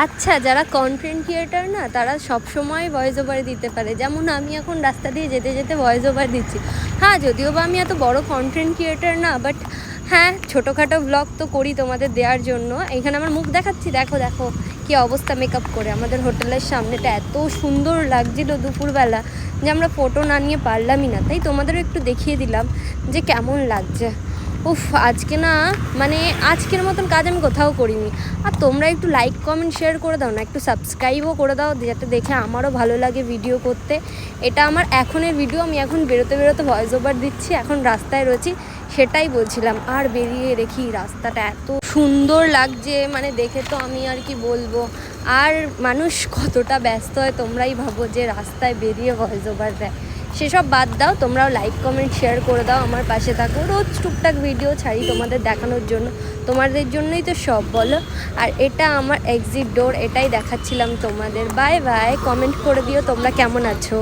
আচ্ছা, যারা content creator না তারা সবসময় ভয়েস ওভার দিতে পারে, যেমন আমি এখন রাস্তা দিয়ে যেতে যেতে ভয়েস ওভার দিচ্ছি। হ্যাঁ, যদিও বা আমি এত বড় কন্টেন্ট ক্রিয়েটার না, বাট হ্যাঁ ছোটোখাটো ব্লগ তো করি তোমাদের দেওয়ার জন্য। এখানে আমার মুখ দেখাচ্ছি, দেখো দেখো কী অবস্থা মেকআপ করে। আমাদের হোটেলের সামনেটা এত সুন্দর লাগছিল দুপুরবেলা যে আমরা ফটো না নিয়ে পারলামই না, তাই তোমাদেরও একটু দেখিয়ে দিলাম যে কেমন লাগছে। উফ, আজকে না মানে আজকের মতন কাজ আমি কোথাও করিনি। আর তোমরা একটু লাইক কমেন্ট শেয়ার করে দাও না, একটু সাবস্ক্রাইবও করে দাও, যাতে দেখে আমারও ভালো লাগে ভিডিও করতে। এটা আমার এখনের ভিডিও, আমি এখন বেরোতে বেরোতে ভয়েস ওভার দিচ্ছি, এখন রাস্তায় রয়েছি, সেটাই বলছিলাম। আর বেরিয়ে দেখি রাস্তাটা এত সুন্দর লাগছে, মানে দেখে তো আমি আর কি বলবো। আর মানুষ কতটা ব্যস্ত হয় তোমরাই ভাবো, যে রাস্তায় বেরিয়ে ভয়েস ওভার দেয়। সেসব বাদ দাও, তোমরাও লাইক কমেন্ট শেয়ার করে দাও, আমার পাশে থাকো। রোজ টুকটাক ভিডিও ছাড়ি তোমাদের দেখানোর জন্য, তোমাদের জন্যই তো সব, বলো। আর এটা আমার এক্সিট ডোর, এটাই দেখাচ্ছিলাম তোমাদের। বাই বাই, কমেন্ট করে দিও তোমরা কেমন আছো।